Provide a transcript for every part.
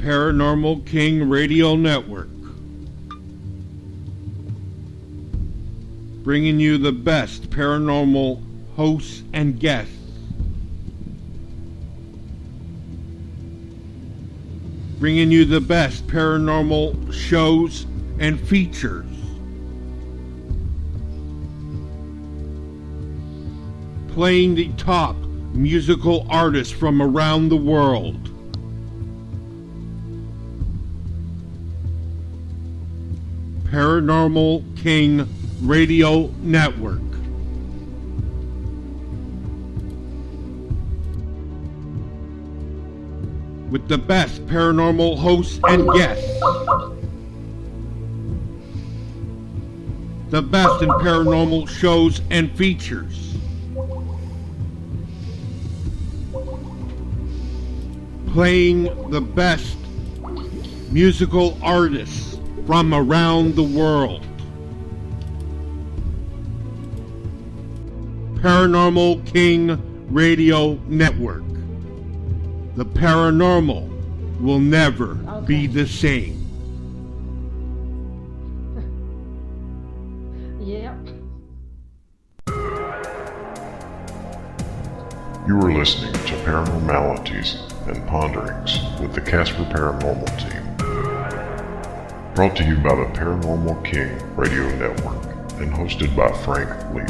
Paranormal King Radio Network, bringing you the best paranormal hosts and guests, bringing you the best paranormal shows and features, playing the top musical artists from around the world. Paranormal King Radio Network. With the best paranormal hosts and guests. The best in paranormal shows and features. Playing the best musical artists from around the world. Paranormal King Radio Network. The paranormal will never be the same. Yep. You are listening to Paranormalities and Ponderings with the C.A.S.P.I.R Paranormal team. Brought to you by the Paranormal King Radio Network and hosted by Frank Lee.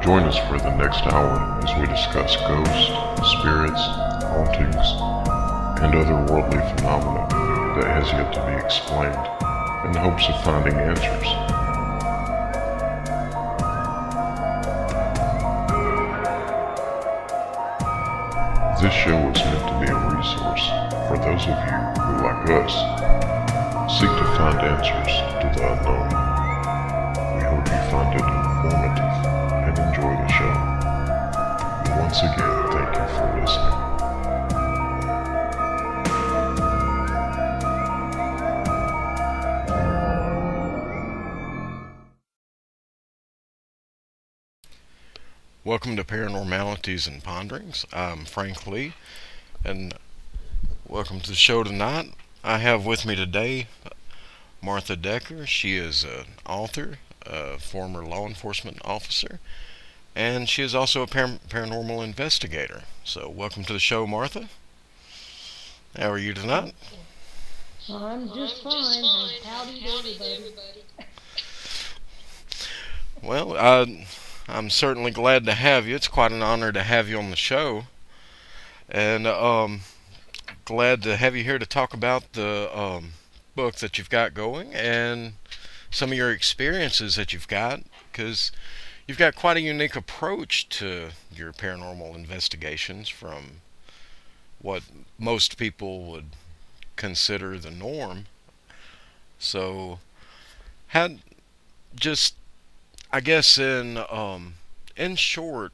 Join us for the next hour as we discuss ghosts, spirits, hauntings, and otherworldly phenomena that has yet to be explained in the hopes of finding answers. This show is meant to be a resource for those of you who, like us, seek to find answers to the unknown. We hope you find it informative and enjoy the show. And once again, thank you for listening. Welcome to Paranormalities and Ponderings. I'm Frank Lee, and welcome to the show tonight. I have with me today Martha Decker. She is an author, a former law enforcement officer, and she is also a paranormal investigator. So welcome to the show, Martha. How are you tonight? I'm just fine. Howdy to everybody. Well, I'm certainly glad to have you. It's quite an honor to have you on the show. And glad to have you here to talk about the book that you've got going and some of your experiences that you've got, because you've got quite a unique approach to your paranormal investigations from what most people would consider the norm. So, I guess in short,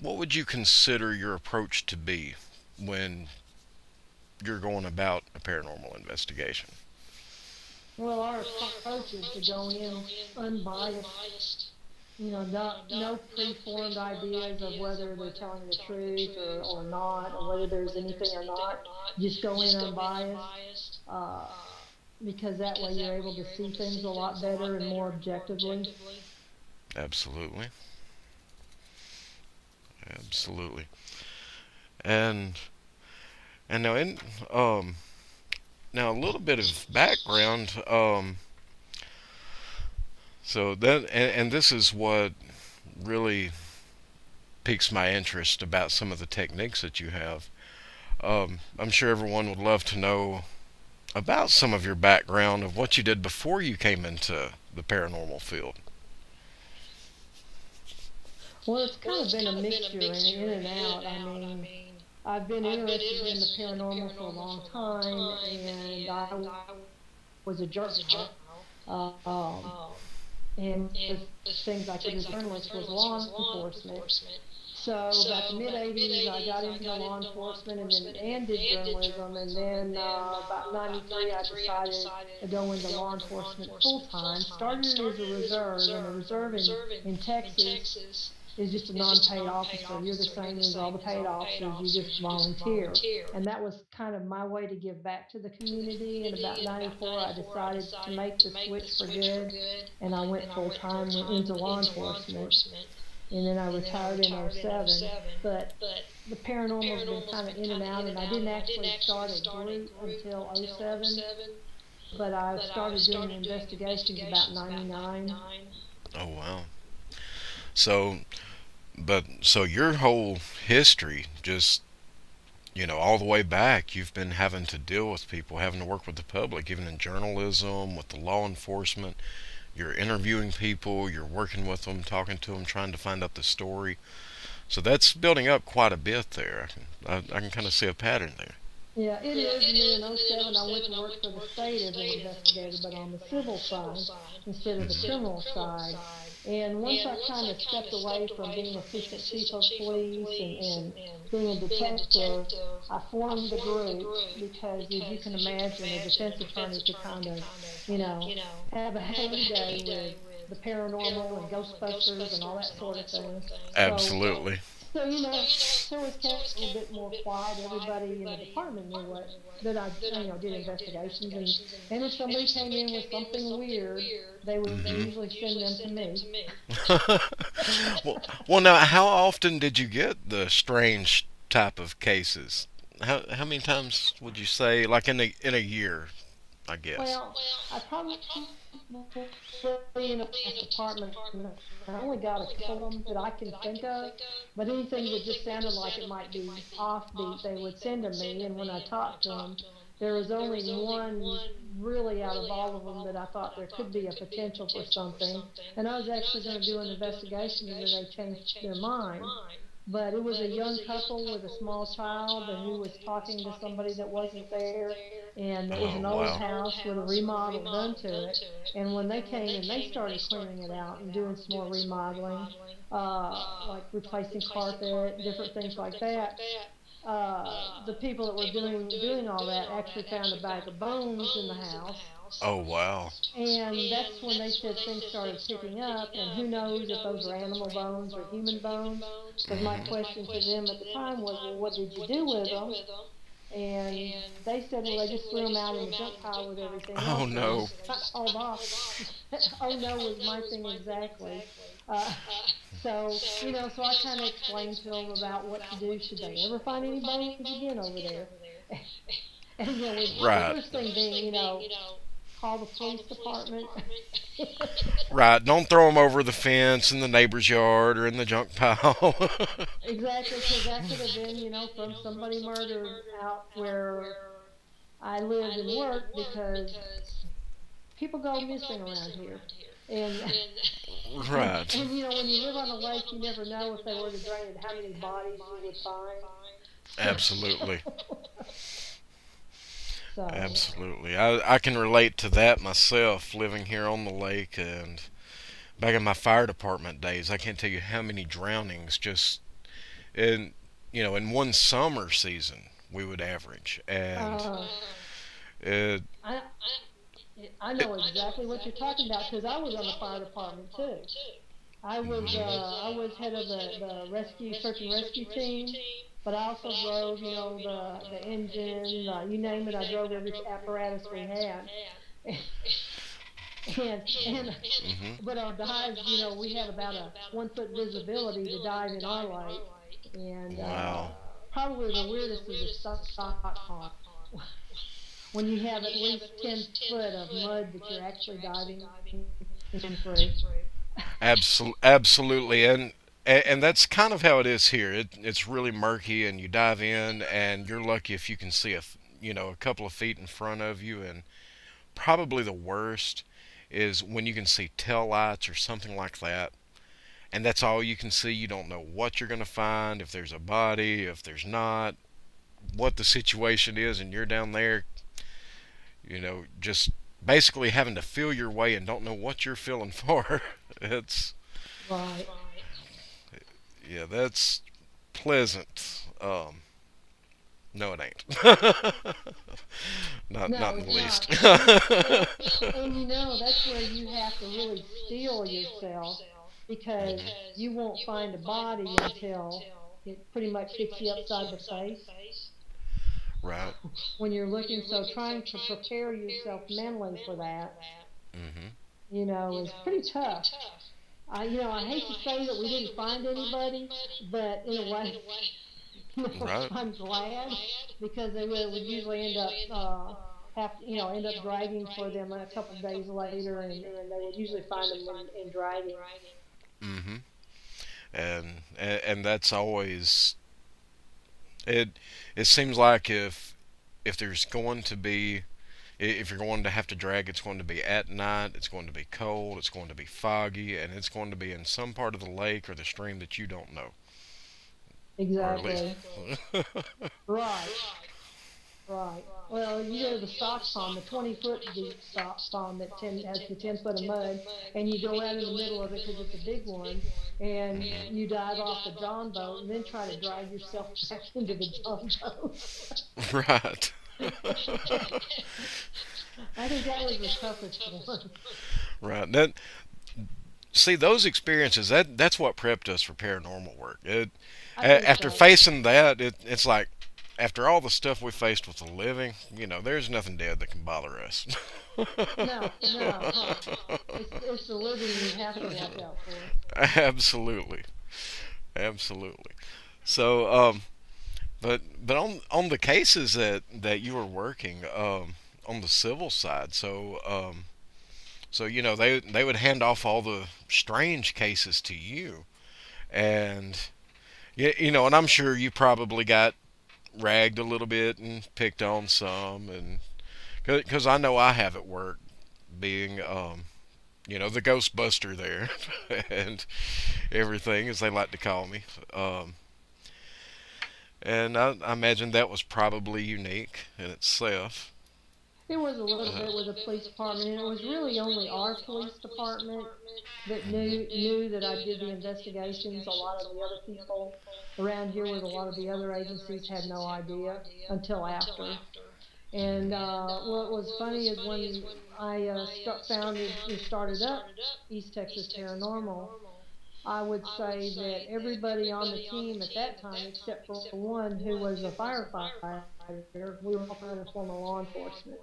what would you consider your approach to be when you're going about a paranormal investigation? Well, our approach is to go in unbiased. No preformed ideas of whether they're telling the truth or not, or whether there's anything or not. Just go in unbiased. Because that way you're able to see things a lot better and more objectively. Absolutely. And now now a little bit of background. So that and this is what really piques my interest about some of the techniques that you have. I'm sure everyone would love to know about some of your background of what you did before you came into the paranormal field. Well, it's kind of been a mixture in and out. I mean, I've been interested in the paranormal for a long time, and I was a journalist. And the things I could do as a journalist was law enforcement. So about the mid-'80s, I got into law enforcement and did journalism, and then about '93, I decided to go into law enforcement full-time. Started as a reserve in Texas, is just a non-paid officer. You're the same as all the paid officers. You just volunteer. And that was kind of my way to give back to the community. In about 94, I decided to make the switch for good. And I went full time into law enforcement. And then I retired in '07. But the paranormal's been kind of in and out. And I didn't actually start a group until '07. But I started doing investigations about '99. Oh wow. So, so your whole history, just all the way back, you've been having to deal with people, having to work with the public, even in journalism, with the law enforcement. You're interviewing people, you're working with them, talking to them, trying to find out the story. So that's building up quite a bit there. I can kind of see a pattern there. Yeah, it is. And then in '07, I went to work for the state as an investigator, but on the civil side instead of the criminal side. And once I kind of stepped away from being assistant chief of police and being a detective, I formed the group because, as you can imagine, a defense attorney could kind of, you know, have a heyday with the paranormal and Ghostbusters and all that sort of thing. So Absolutely. so, so it was kept a little bit more quiet. Everybody in the department knew what that I, did investigations, and if somebody came in with something weird, they would usually send them to me. well, now, how often did you get the strange type of cases? How many times would you say, like in a year? I guess. Well, I probably in a department, I only got a couple of them that I can think of, but anything that just sounded like it might be offbeat, they would send to me. And when I talked to them, there was only one really out of all of them that I thought there could be a potential for something. And I was actually going to do an investigation, and then they changed their mind. But it was a young couple with a small child and who was talking to somebody that wasn't there. And it was Oh an old wow. house with a remodel done to it. And when they came and they started cleaning it out and doing some more remodeling, like replacing carpet, different things like that, the people that were doing all that actually found a bag of bones in the house. Oh wow. And that's when they said things started picking up, and who knows if those were animal bones or human bones. Because my question to them at the time was, well, what did you do with them? And they said, well, they just threw them out in the junk pile with everything Oh else, and they no. just got hauled off. Oh no was my thing exactly. Uh, so I kind of explained to them about what to do should they ever find any bones again over there. And the Right. worst thing being, call the police department. Right. Don't throw them over the fence in the neighbor's yard or in the junk pile. Exactly, because that could have been, from somebody murdered out where I lived and worked, because people go missing around here. And Right. when you live on a lake, you never know if they were to drain it, how many bodies you would find. Absolutely. So, Absolutely. I can relate to that myself, living here on the lake, and back in my fire department days. I can't tell you how many drownings just in in one summer season we would average. And uh, it, I I know exactly what you're talking about because I was on the fire department too. I was head of the rescue search and rescue team, but I also drove the engine, you name it. I drove every apparatus we had, and hmm but our dives, we had about a 1 foot visibility to dive in our lake, and Wow. probably the weirdest is a stock pond when you have at least 10 foot of mud that you're actually diving in through. Absolutely, and that's kind of how it is here. It's really murky, and you dive in, and you're lucky if you can see a couple of feet in front of you. And probably the worst is when you can see tail lights or something like that, and that's all you can see. You don't know what you're gonna find, if there's a body, if there's not, what the situation is, and you're down there, just basically having to feel your way and don't know what you're feeling for. It's Right. Yeah, that's pleasant. No, it ain't. Not No, in the it's not. least. And that's where you have to really steel yourself because you won't find a body until it pretty much hits you upside the face Right. when you're looking. So trying to prepare yourself mentally for that, Mm-hmm. is pretty tough. I hate to say that we didn't find anybody, but in a way, Right. I'm glad because they would usually end up end up dragging for them a couple days later, and they would usually find them in dragging. Mm-hmm. And that's always it. It seems like if there's going to be if you're going to have to drag, it's going to be at night, it's going to be cold, it's going to be foggy, and it's going to be in some part of the lake or the stream that you don't know. Or at least. Exactly. Right. Right. Well, you go to the stock pond, the 20-foot deep stock pond that has the 10 foot of mud, and you go out in the middle of it because it's a big one, and you dive off the John boat and then try to drag yourself back into the John boat. Right. I think that was the toughest one. Right. That see those experiences. That's what prepped us for paranormal work. I think After so. facing that, it's like after all the stuff we faced with the living, there's nothing dead that can bother us. No, no, it's the living you have to watch out for. Absolutely, absolutely. So, but on the cases that you were working, on the civil side, so they would hand off all the strange cases to you, and and I'm sure you probably got ragged a little bit and picked on some, and because I know I have at work being the Ghostbuster there and everything as they like to call me. And I imagine that was probably unique in itself. It was a little bit with the police department, and it was really only our police department that knew that I did the investigations. A lot of the other people around here with a lot of the other agencies had no idea until after. And what was funny is when I started up East Texas Paranormal, I would say that everybody on the team at that time, except for one who was a firefighter, we were all kind of former law enforcement.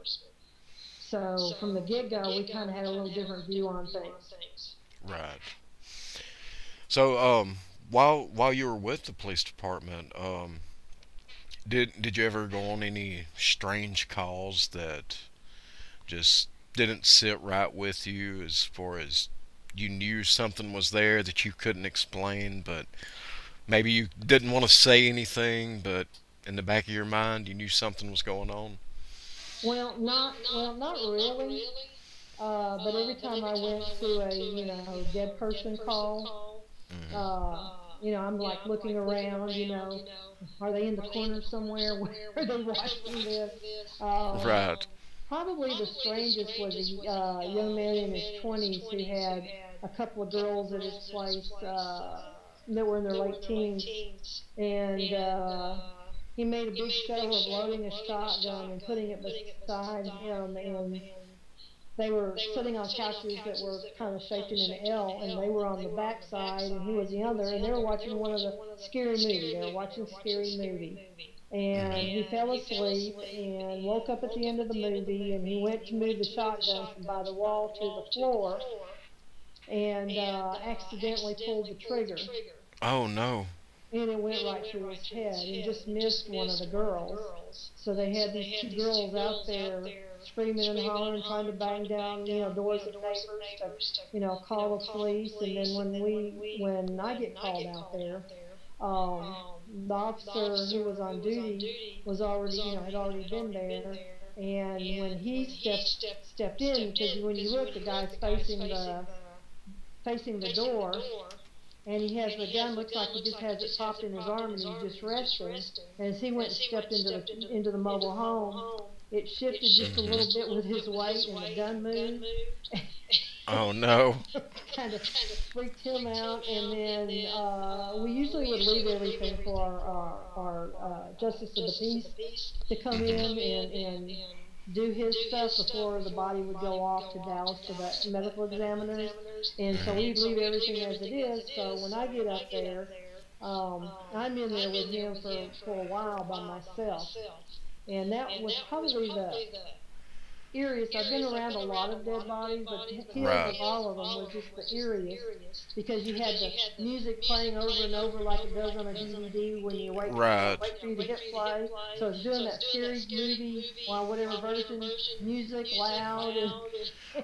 So from the get go, we kind of had a little different view on things. Right. So while you were with the police department, did you ever go on any strange calls that just didn't sit right with you, as far as you knew something was there that you couldn't explain, but maybe you didn't want to say anything, but in the back of your mind you knew something was going on? Not really. But every time I went to a dead person call, Hmm. uh, I'm like looking around. Are they in the corner somewhere? Where are they watching this? Um, Right. Probably the strangest was a young man in his 20s who had a couple of girls at his place that were in their late teens, and he made a big show of loading a shotgun and putting it beside him, and they were sitting on couches that were kind of shaped in an L, and they were on the back side, and he was the other, and they were watching one of the scary movie. They were watching scary movie, and he fell asleep and woke up at the end of the movie, and he went to move the shotgun from by the wall to the floor, and accidentally pulled the trigger, Oh no. and it went right through his head and just missed one of the girls. So they had these two girls out there screaming and hollering, trying to bang down, doors of neighbors to, call the police. And then when I get called out there, the officer who was on duty was already, had already been there. And when he stepped in, because when you look, the guy's facing the door, and he has the gun. Looks like he just has it propped in his arm, and he's just resting. And as he went and stepped into the mobile home, it shifted just a little bit with his weight, and the gun moved. Oh no. Kind of freaked him out. And then we usually would leave everything for our justice of the peace to come in and do his stuff before the body would go off to Dallas to the medical examiners. And so we'd leave everything as it is. So when I get up there, I'm in there with him for a while by myself. And that was probably the eeriest. I've been around a lot of dead bodies, but his Right. of all of them was just the eeriest because you had the music playing over and over like it does on a DVD when you Right. wait for you to hit play. So it's doing that scary movie or whatever version, music loud and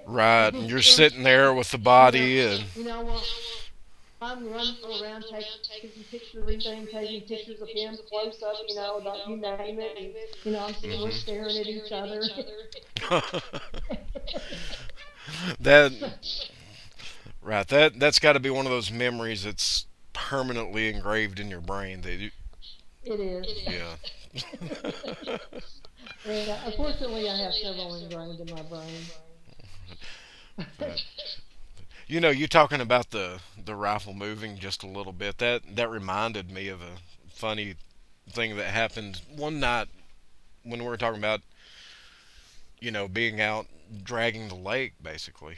Right. And you're and sitting there with the you know body and well I'm running around taking pictures of everything, taking pictures of him close up, you name it, and we're staring at each other. that So, right. That's got to be one of those memories that's permanently engraved in your brain. That it is. yeah. And unfortunately, I have several ingrained in my brain. Right. You talking about the rifle moving just a little bit. That reminded me of a funny thing that happened one night when we were talking about being out dragging the lake basically.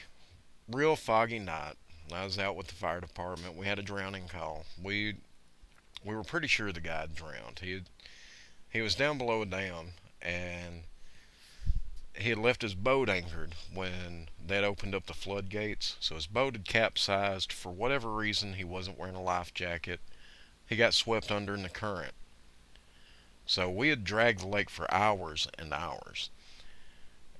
Real foggy night. I was out with the fire department. We had a drowning call. We were pretty sure the guy had drowned. He was down below a dam and he had left his boat anchored when they'd opened up the floodgates. So his boat had capsized. For whatever reason, he wasn't wearing a life jacket. He got swept under in the current. So we had dragged the lake for hours and hours.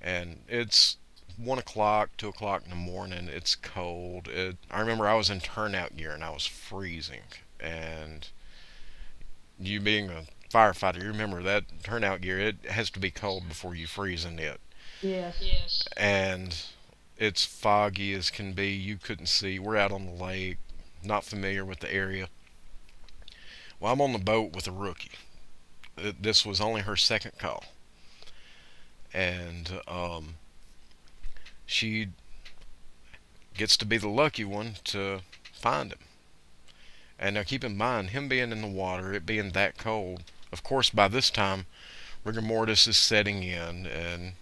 And it's 1 o'clock, 2 o'clock in the morning. It's cold. I remember I was in turnout gear and I was freezing. And you being a firefighter, you remember that turnout gear, it has to be cold before you freeze in it. Yes. And it's foggy as can be. You couldn't see. We're out on the lake, not familiar with the area. Well, I'm on the boat with a rookie. This was only her second call. And she gets to be the lucky one to find him. And now keep in mind, him being in the water, it being that cold, of course by this time, rigor mortis is setting in. And,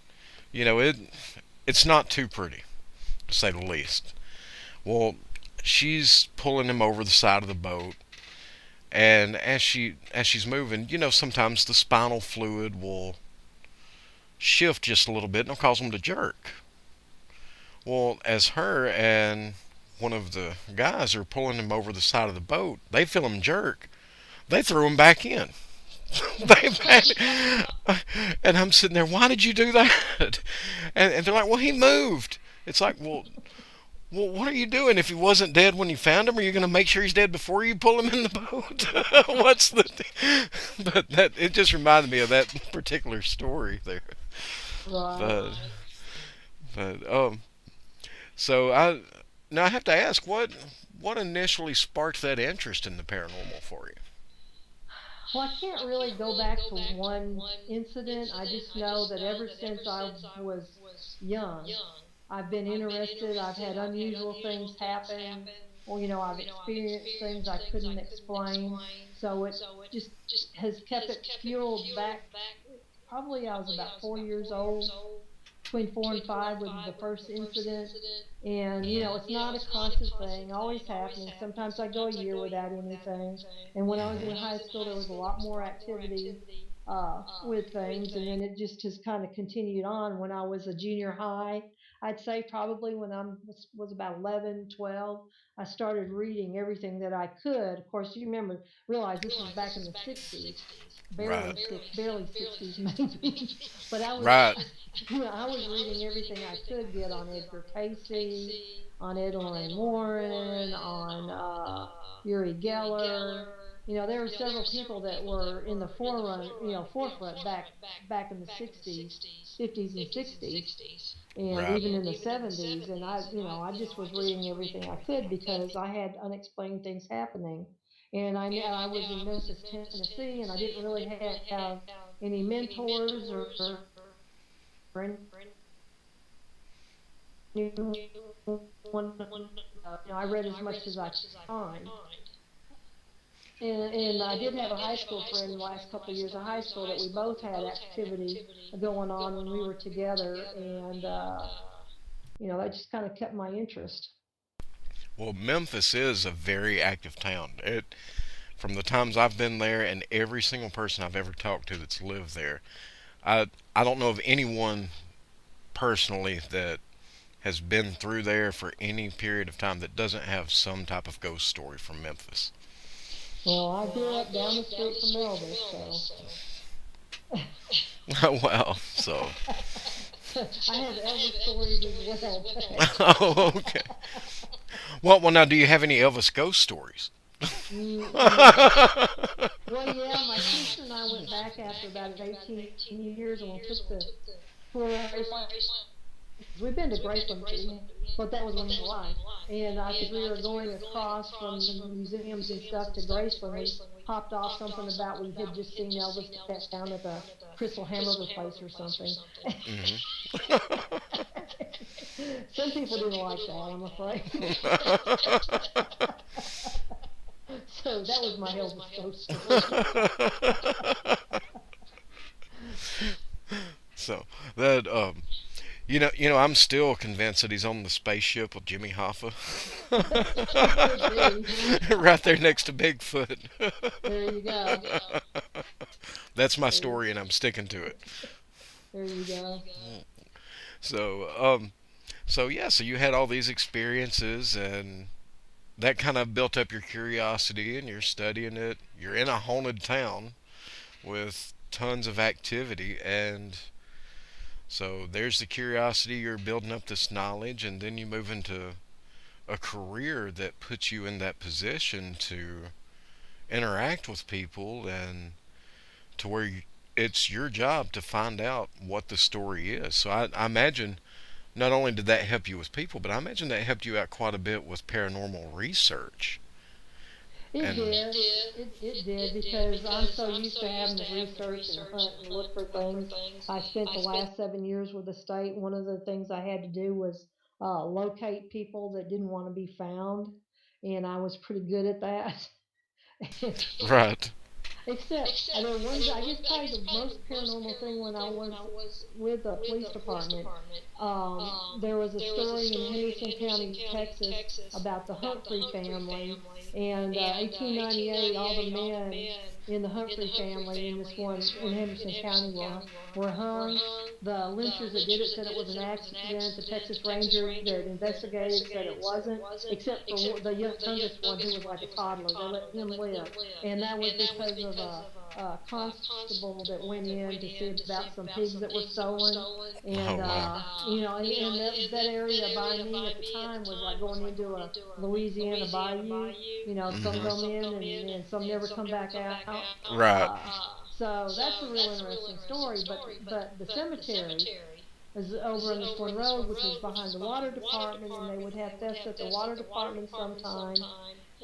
it's not too pretty, to say the least. Well, she's pulling him over the side of the boat, and as she's moving, sometimes the spinal fluid will shift just a little bit, and it'll cause him to jerk. Well, as her and one of the guys are pulling him over the side of the boat, they feel him jerk. They throw him back in. And I'm sitting there. Why did you do that? And they're like, well, he moved. It's like, well, what are you doing? If he wasn't dead when you found him, are you going to make sure he's dead before you pull him in the boat? What's the thing? But it just reminded me of that particular story there. Right. But but so now I have to ask, what initially sparked that interest in the paranormal for you? Well, I can't really go back to one incident. I just know that ever since I was young, I've been interested. I've had unusual things happen, or I've experienced things I couldn't explain. So it just has kept it fueled back. Probably I was about 4 years old, between 4 and 5 with the first incident. And, it's not a constant thing, always happening. Sometimes I go a year without anything. And when I was in high school, there was a lot more activity with things. And then it just has kind of continued on. When I was a junior high, I'd say probably when was about 11, 12, I started reading everything that I could. Of course, you realize this is back in the 60s, Right. barely 60s maybe. But Right. I was reading everything I could get on Edgar Casey, on Ed Lorraine Warren, on Uri Geller. There were several people that were in the forefront back in the 60s, 50s and 60s, and Right. even in the 70s. And I just was reading everything I could because I had unexplained things happening. And I was in Memphis, Tennessee, and I didn't really have any mentors or anyone. I read as much as I could find. And I did have a high school friend the last couple of years of high school that we both had activity going on when we were together, and that just kind of kept my interest. Well, Memphis is a very active town. From the times I've been there, and every single person I've ever talked to that's lived there, I don't know of anyone personally that has been through there for any period of time that doesn't have some type of ghost story from Memphis. Well, I grew up down the street from Elvis, so Well, so. I have Elvis stories as well. Oh, okay. Well, now, do you have any Elvis ghost stories? No. Well, yeah, my sister and I went back after about 18 years and we took the tour of Graceland because we've been to Graceland, but that was when we were alive. And as we were going across from the museums and stuff to Graceland, we popped off something about we had just seen Elvis down at the Crystal Hamburger place or something. Some people didn't like that, I'm afraid. So that was my Elvis ghost story. So that I'm still convinced that he's on the spaceship with Jimmy Hoffa, Could be. right there next to Bigfoot. There you go. That's my There, story, and I'm sticking to it. there you go. So, so yeah, so you had all these experiences, and that kind of built up your curiosity, and you're studying it. You're in a haunted town with tons of activity, and so there's the curiosity. You're building up this knowledge, and then you move into a career that puts you in that position to interact with people, and to where it's your job to find out what the story is. So I imagine not only did that help you with people, but I imagine that helped you out quite a bit with paranormal research. It And did. It did because I'm so used to having to research and hunt and look for things. I spent the last 7 years with the state. One of the things I had to do was locate people that didn't want to be found, and I was pretty good at that. right, Except, there one, I guess probably the most paranormal thing when I was with the police department, there was a story in Henderson County, Texas, about the Humphrey family. And 1898, all the men in the Humphrey family in this one in Henderson County were hung. The lynchers that did it said it was an accident. The Texas Ranger that investigated said it wasn't, except for the youngest one who was like a toddler. They let him live, and that was because of a constable that went in to see about some pigs that were stolen. oh And wow, and that area by me at the time was like going into a Louisiana bayou. Some come in and some never come back out. right, So that's a real interesting story. But the cemetery is over on this one road, which was behind the water department, and they would have fests at the water department sometimes.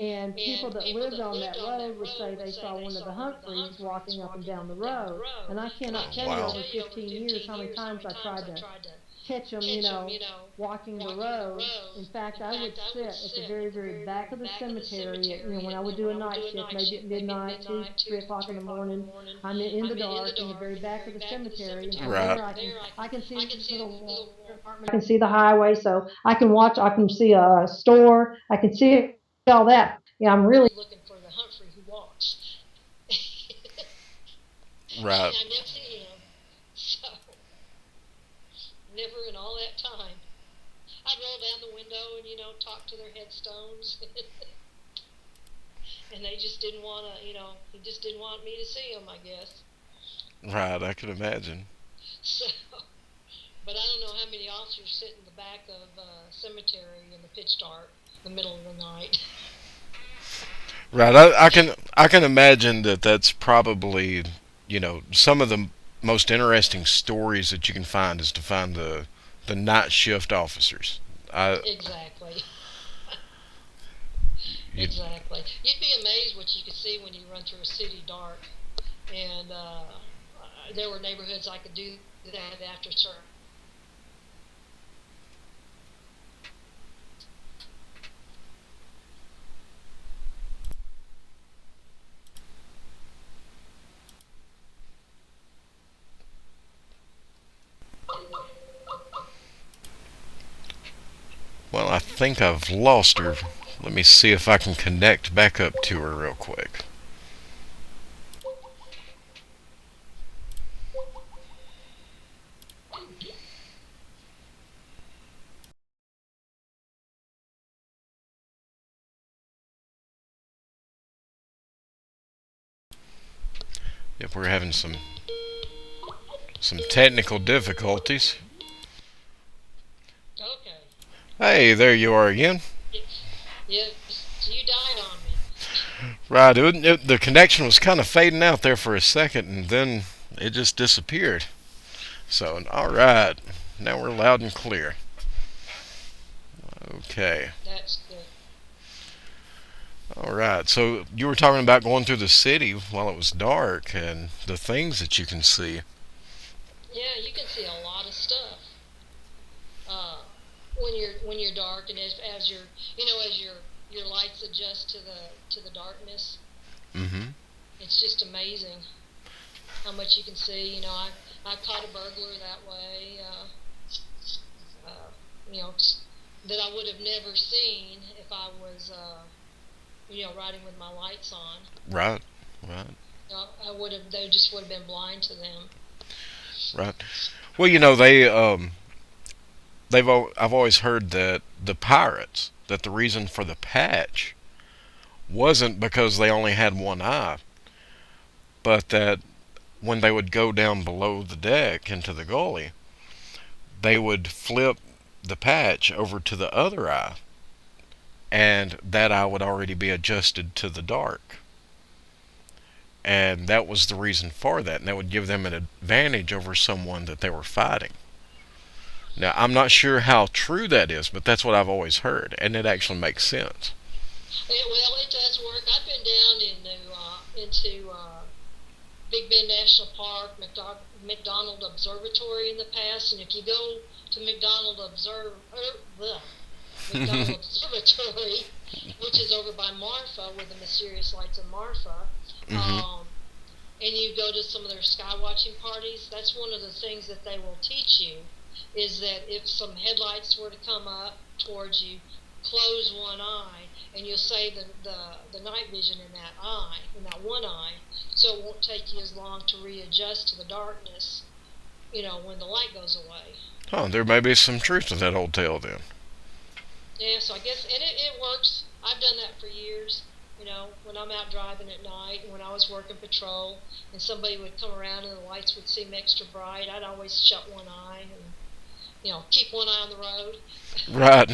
And people that lived on that road would say they saw one of the Humphreys walking up and down the road. And I cannot tell you wow, over 15 years how many times I tried to catch them, walking the road. In fact, I would sit at the very, very back of the cemetery. When I would do a night shift, maybe at midnight, 2, 3 o'clock in the morning, I'm in the dark in the very back of the cemetery, and from right, there I can see the water department, I can see the highway, so I can watch. I can see a store. I can see all that. Yeah, I'm really looking for the Humphrey who walks. And right. I never see him. So never in all that time. I'd roll down the window and talk to their headstones, and they just didn't want to. He just didn't want me to see them, I guess. Right, I can imagine. So, but I don't know how many officers sit in the back of a cemetery in the pitch dark, the middle of the night. Right, I can imagine that that's probably some of the most interesting stories that you can find is to find the night shift officers. I Exactly. you, Exactly. You'd be amazed what you could see when you run through a city dark. And there were neighborhoods I could do that after certain. think I've lost her. Let me see if I can connect back up to her real quick. Yep, we're having some technical difficulties. Okay. Hey, there you are again. Yes, you died on me. Right, the connection was kind of fading out there for a second, and then it just disappeared. So, all right, now we're loud and clear. Okay. That's good. All right, so you were talking about going through the city while it was dark and the things that you can see. Yeah, you can see a lot of stuff when you're dark, and as your lights adjust to the darkness. Mm-hmm. It's just amazing how much you can see. I caught a burglar that way. That I would have never seen if I was riding with my lights on. Right. They just would have been blind to them. Right. Well, I've always heard that the pirates, that the reason for the patch wasn't because they only had one eye, but that when they would go down below the deck into the gully, they would flip the patch over to the other eye, and that eye would already be adjusted to the dark. And that was the reason for that, and that would give them an advantage over someone that they were fighting. Now, I'm not sure how true that is, but that's what I've always heard, and it actually makes sense. Well, it does work. I've been down into Big Bend National Park, McDonald Observatory in the past, and if you go to McDonald Observatory, which is over by Martha, with the mysterious lights of Martha, Mm-hmm. And you go to some of their sky watching parties, that's one of the things that they will teach you, is that if some headlights were to come up towards you, close one eye, and you'll save the night vision in that one eye, so it won't take you as long to readjust to the darkness, when the light goes away. Oh, there may be some truth to that old tale then. Yeah, so I guess, and it works. I've done that for years. When I'm out driving at night, and when I was working patrol, and somebody would come around and the lights would seem extra bright, I'd always shut one eye and, keep one eye on the road. Right.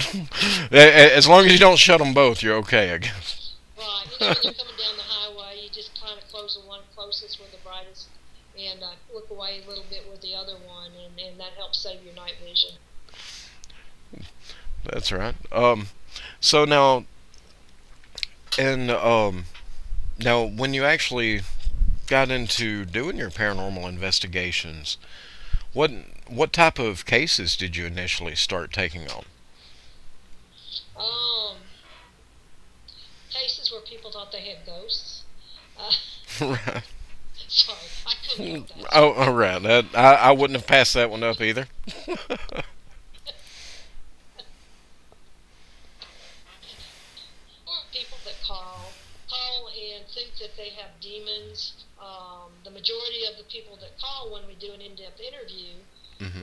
As long as you don't shut them both, you're okay, I guess. Right. When you're coming down the highway, you just kind of close the one closest with the brightest and look away a little bit with the other one, and that helps save your night vision. That's right. So now, now when you actually got into doing your paranormal investigations, what type of cases did you initially start taking on? Cases where people thought they had ghosts. Right. Sorry, I couldn't help that. Oh, all right. I wouldn't have passed that one up either. Or people that call and think that they have demons. The majority of the people that call when we do an in-depth interview, Mm-hmm.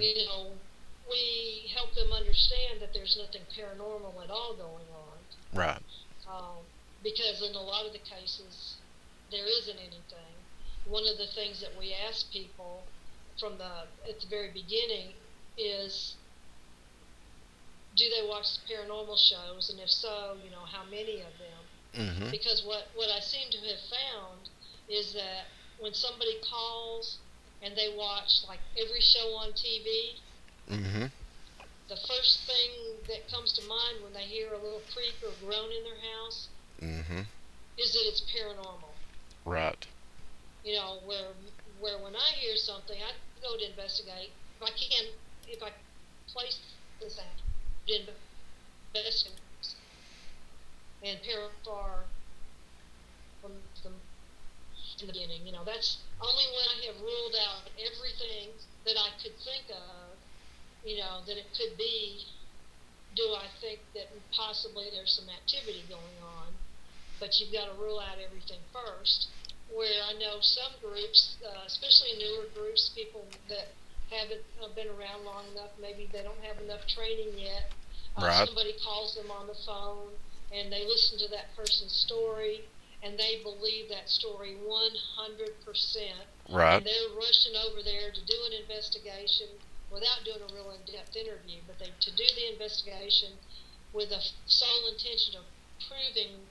We help them understand that there's nothing paranormal at all going on. Right. Because in a lot of the cases, there isn't anything. One of the things that we ask people at the very beginning is, do they watch the paranormal shows, and if so, how many of them? Mm-hmm. Because what I seem to have found is that when somebody calls and they watch like every show on TV, Mm-hmm. the first thing that comes to mind when they hear a little creak or groan in their house Mm-hmm. is that it's paranormal. Right. Where when I hear something, I go to investigate. If I place this out, investigate. And P.I.R. from in the beginning, that's only when I have ruled out everything that I could think of, that it could be do I think that possibly there's some activity going on? But you've got to rule out everything first. Where I know some groups, especially newer groups, people that haven't been around long enough, maybe they don't have enough training yet. Right. Somebody calls them on the phone and they listen to that person's story and they believe that story 100%. Right. And they're rushing over there to do an investigation without doing a real in-depth interview, but to do the investigation with a sole intention of proving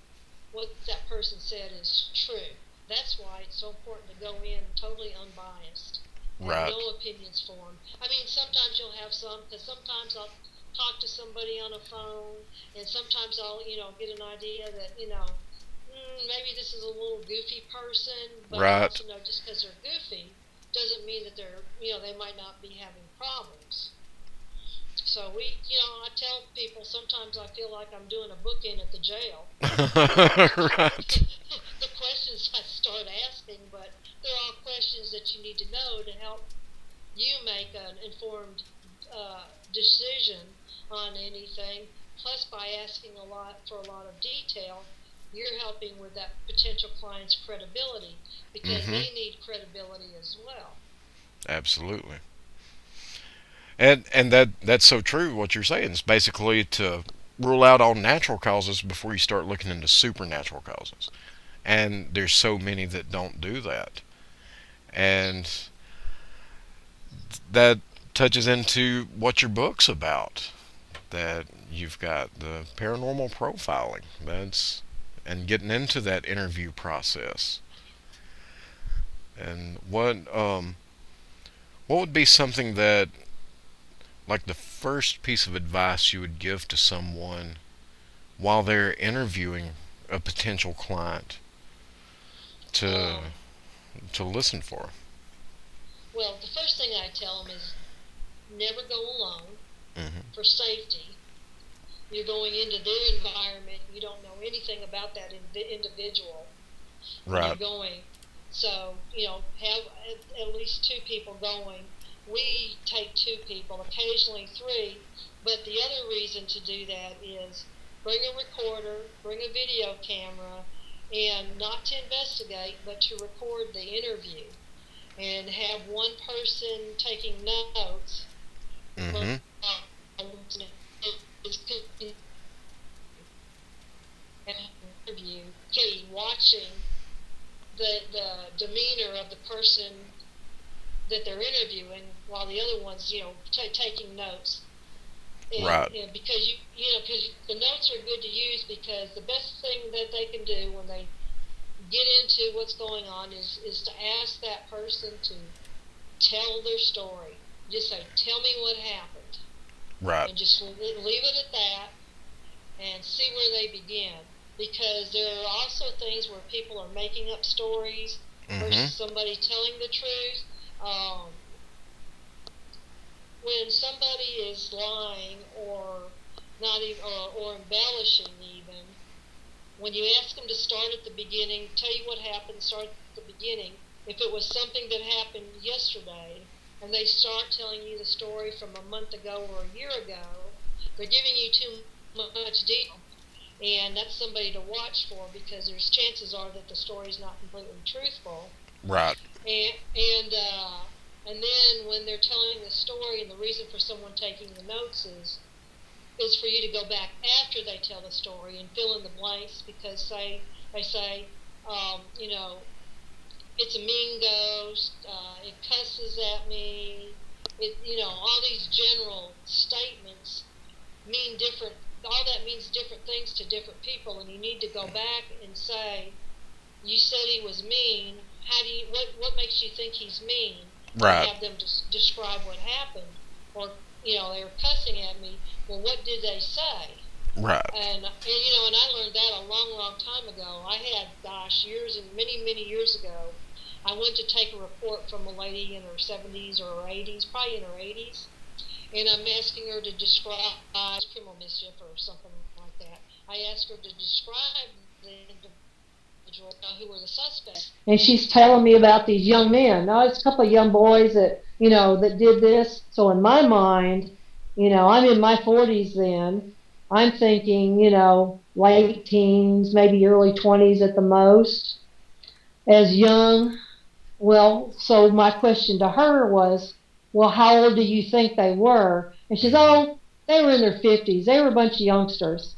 what that person said is true. That's why it's so important to go in totally unbiased. Right. No opinions formed. I mean, sometimes you'll have some, because sometimes I'll talk to somebody on a phone, and sometimes I'll, get an idea that, maybe this is a little goofy person, but Right. I also know just because they're goofy doesn't mean that they're, they might not be having problems. So I tell people sometimes I feel like I'm doing a bookend at the jail. Right. The questions I start asking, but they're all questions that you need to know to help you make an informed decision on anything. Plus, by asking for a lot of detail, you're helping with that potential client's credibility because they need credibility as well. Absolutely. And that's so true what you're saying. It's basically to rule out all natural causes before you start looking into supernatural causes. And there's so many that don't do that. And that touches into what your book's about. That you've got the paranormal profiling. And getting into that interview process. And what would be something that, like, the first piece of advice you would give to someone while they're interviewing a potential client to listen for? Well, the first thing I tell them is never go alone for safety. You're going into their environment. You don't know anything about that individual. Right. You're going. So, have at least 2 people going. We take 2 people, occasionally 3, but the other reason to do that is bring a recorder, bring a video camera, and not to investigate, but to record the interview. And have one person taking notes. Mm-hmm. Interview, watching the demeanor of the person that they're interviewing, while the other one's taking notes. And, Right. Because because the notes are good to use, because the best thing that they can do when they get into what's going on is to ask that person to tell their story. Just say, "Tell me what happened." Right. And just leave it at that and see where they begin. Because there are also things where people are making up stories versus somebody telling the truth. When somebody is lying or not even or embellishing even, when you ask them to start at the beginning, tell you what happened, start at the beginning. If it was something that happened yesterday, and they start telling you the story from a month ago or a year ago, they're giving you too much detail. And that's somebody to watch for, because there's chances are that the story's not completely truthful. Right. And then when they're telling the story, and the reason for someone taking the notes is for you to go back after they tell the story and fill in the blanks, because they say, it's a mean ghost, it cusses at me, all these general statements mean different. All that means different things to different people, and you need to go back and say, you said he was mean. What makes you think he's mean? Right. And have them describe what happened, or they were cussing at me. Well, what did they say? Right. And I learned that a long, long time ago. I had, years and many, many years ago, I went to take a report from a lady in her 70s or her 80s, probably in her 80s. And I'm asking her to describe criminal mischief or something like that. I asked her to describe the individual who were the suspects. And she's telling me about these young men. Now, it's a couple of young boys that did this. So in my mind, I'm in my 40s then, I'm thinking, late teens, maybe early 20s at the most, as young. Well, so my question to her was, well, how old do you think they were? And she says, Hmm. oh, they were in their 50s. They were a bunch of youngsters.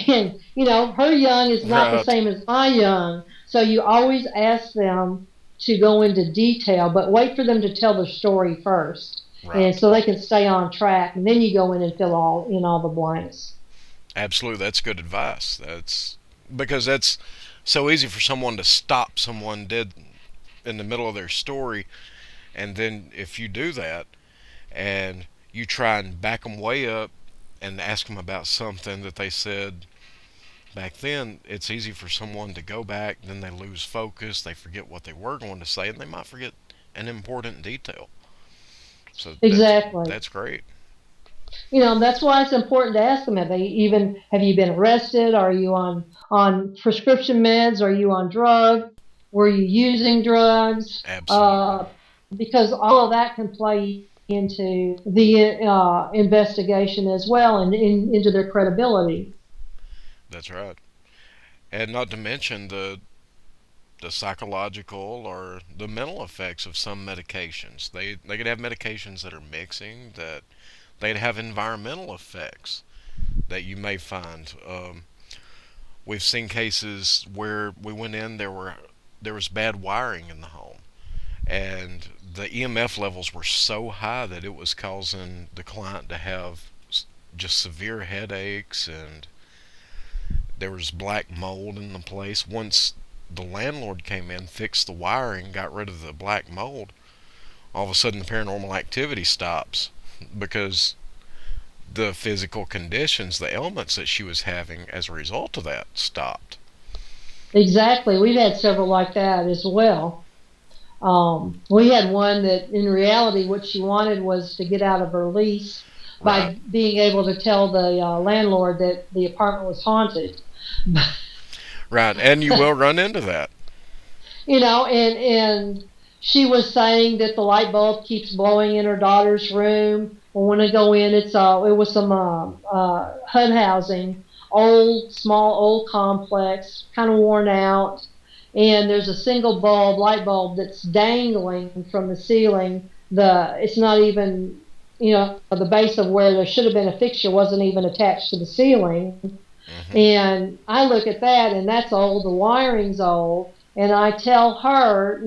And, her young is not the Right. same as my young. So you always ask them to go into detail, but wait for them to tell their story first. And Right. so they can stay on track. And then you go in and fill all the blanks. Absolutely, that's good advice. That's because that's so easy for someone to stop someone dead in the middle of their story, and then if you do that and you try and back them way up and ask them about something that they said back then, it's easy for someone to go back, then they lose focus, they forget what they were going to say, and they might forget an important detail. So Exactly. that's great. That's why it's important to ask them, have you been arrested? Are you on prescription meds? Are you on drug? Were you using drugs? Absolutely. Because all of that can play into the investigation as well, and into their credibility. That's right. And not to mention the psychological or the mental effects of some medications. They could have medications that are mixing, that they'd have environmental effects that you may find. We've seen cases where we went in, there was bad wiring in the home, and the EMF levels were so high that it was causing the client to have just severe headaches, and there was black mold in the place. Once the landlord came in, fixed the wiring, got rid of the black mold, all of a sudden the paranormal activity stops because the physical conditions, the ailments that she was having as a result of that stopped. Exactly. We've had several like that as well. We had one that, in reality, what she wanted was to get out of her lease Right. by being able to tell the landlord that the apartment was haunted. Right. And you will run into that. And she was saying that the light bulb keeps blowing in her daughter's room. Well, when I go in, it was some HUD housing, old complex, kind of worn out, and there's a single light bulb that's dangling from the ceiling. It's not even, the base of where there should have been a fixture wasn't even attached to the ceiling. Hmm. And I look at that, and that's old. The wiring's old, and I tell her,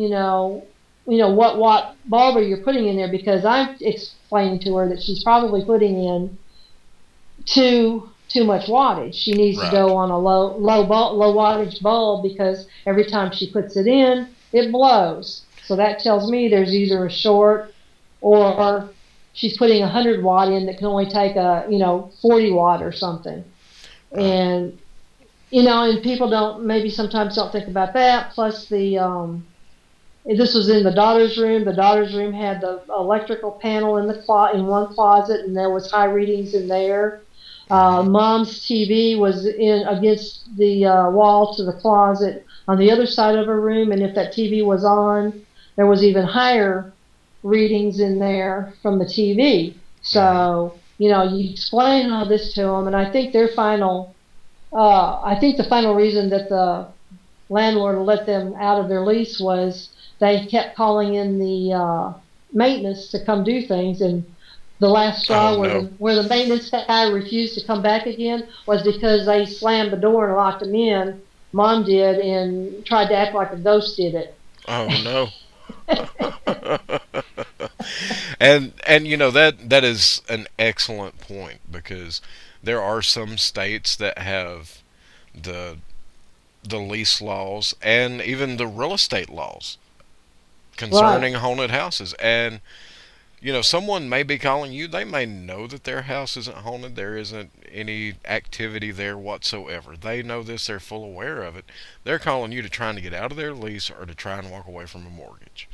what bulb are you putting in there? Because I'm explaining to her that she's probably putting in too much wattage. She needs to Right. go on a low wattage bulb, because every time she puts it in, it blows. So that tells me there's either a short, or she's putting 100 watt in that can only take a 40 watt or something. Right. And people don't maybe sometimes don't think about that. Plus this was in the daughter's room. The daughter's room had the electrical panel in one closet, and there was high readings in there. Hmm. Mom's TV was in against the wall to the closet on the other side of her room, and if that TV was on, there was even higher readings in there from the TV. Hmm. So you explain all this to them, and I think the final reason that the landlord let them out of their lease was they kept calling in the maintenance to come do things, and the last Oh straw no. where the maintenance guy refused to come back again was because they slammed the door and locked him in. Mom did, and tried to act like a ghost did it. Oh no. And that is an excellent point, because there are some states that have the the lease laws and even the real estate laws Right. concerning haunted houses. And someone may be calling you, they may know that their house isn't haunted, there isn't any activity there whatsoever, they know this, they're full aware of it, they're calling you to trying to get out of their lease or to try and walk away from a mortgage.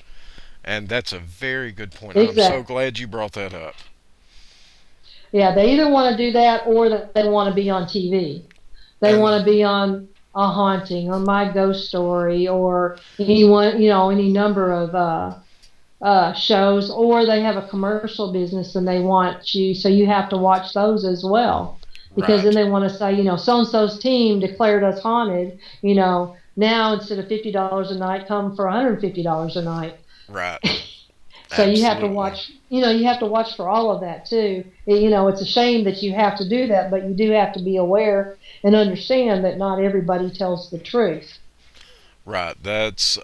And that's a very good point. I'm so Exactly. glad you brought that up. Yeah, they either want to do that, or they want to be on TV. They And want to be on a haunting or my ghost story, or any one, any number of shows, or they have a commercial business and they want you, so you have to watch those as well. Because then Right. they want to say, so and so's team declared us haunted, now instead of $50 a night, come for $150 a night. Right. So you have to Absolutely. watch, you have to watch for all of that too. It's a shame that you have to do that, but you do have to be aware and understand that not everybody tells the truth. Right. That's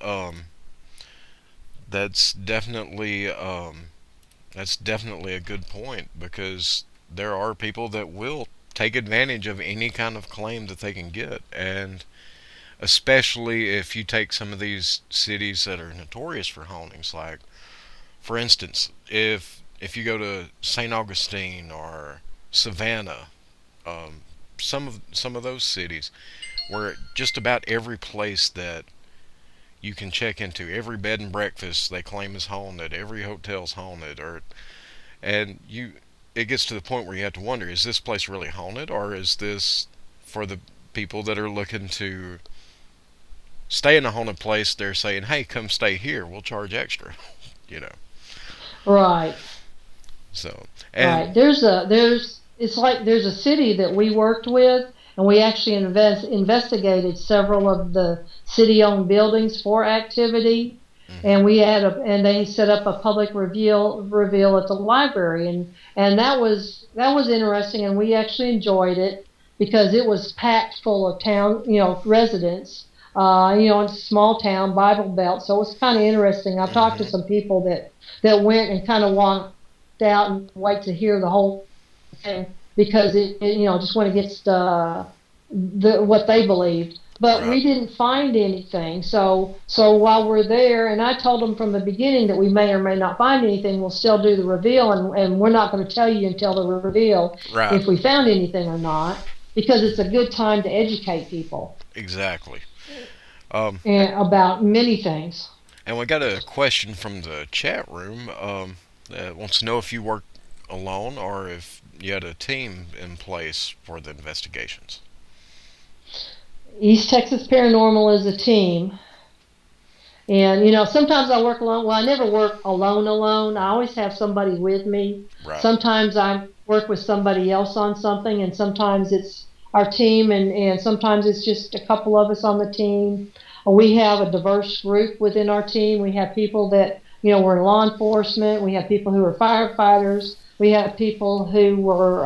definitely that's definitely a good point, because there are people that will take advantage of any kind of claim that they can get, and especially if you take some of these cities that are notorious for hauntings, like for instance, if you go to St. Augustine or Savannah, some of those cities where just about every place that you can check into, every bed and breakfast they claim is haunted, every hotel's haunted, or and you it gets to the point where you have to wonder, is this place really haunted, or is this for the people that are looking to stay in a haunted place? They're saying, hey, come stay here, we'll charge extra. you know Right. so and Right. It's like there's a city that we worked with, and we actually investigated several of the city-owned buildings for activity, mhm, and and they set up a public reveal at the library, and that was interesting, and we actually enjoyed it because it was packed full of town, residents. It's a small town, Bible Belt, so it was kind of interesting. I've talked to mhm, some people that went and kind of walked out and wait to hear the whole thing because just want to get what they believed. But right, we didn't find anything. So while we're there, and I told them from the beginning that we may or may not find anything, we'll still do the reveal, and we're not going to tell you until the reveal right, if we found anything or not, because it's a good time to educate people exactly. um about many things. and we got a question from the chat room, that wants to know if you work alone or if you had a team in place for the investigations. East Texas Paranormal is a team. And sometimes I work alone. Well, I never work alone. I always have somebody with me. Right. Sometimes I work with somebody else on something, and sometimes it's our team, and sometimes it's just a couple of us on the team. We have a diverse group within our team. We have people that were in law enforcement. We have people who are firefighters. We have people who were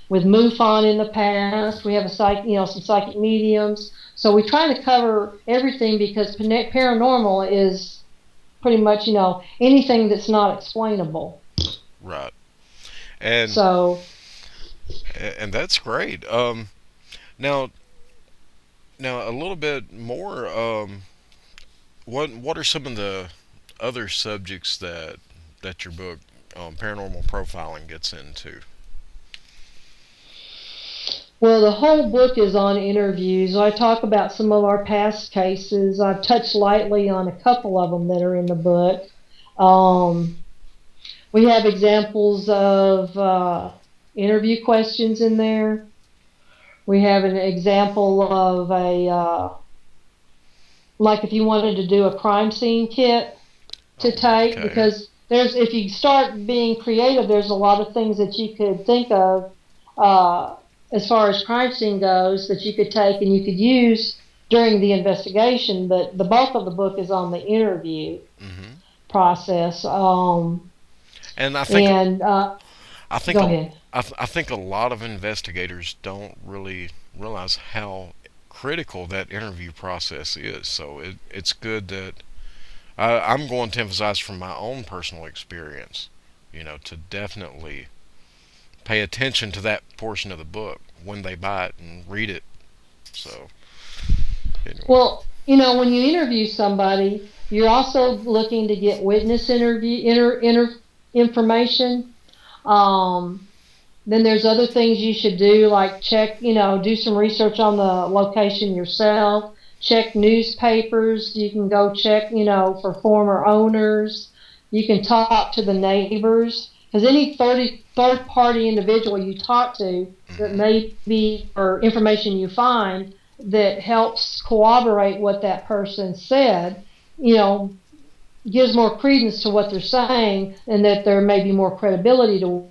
with MUFON in the past. We have some psychic mediums. So we try to cover everything because paranormal is pretty much, anything that's not explainable. Right. and So, and that's great. Now, a little bit more. What are some of the other subjects that your book, Paranormal Profiling, gets into? well, the whole book is on interviews. I talk about some of our past cases. I've touched lightly on a couple of them that are in the book. Um, we have examples of interview questions in there. We have an example of like if you wanted to do a crime scene kit to take, Okay. because if you start being creative, there's a lot of things that you could think of uh, as far as crime scene goes that you could take and you could use during the investigation. But the bulk of the book is on the interview hmm process. And And I think Go a, ahead. I think a lot of investigators don't really realize how critical that interview process is. So it's good that I'm going to emphasize from my own personal experience, to definitely pay attention to that portion of the book when they buy it and read it. So anyway, Well, when you interview somebody, you're also looking to get witness information. Um, then there's other things you should do, like check, do some research on the location yourself. Check newspapers. You can go check, for former owners. You can talk to the neighbors, because any third party individual you talk to that hmm may be, or information you find that helps corroborate what that person said, you know, gives more credence to what they're saying, and that there may be more credibility to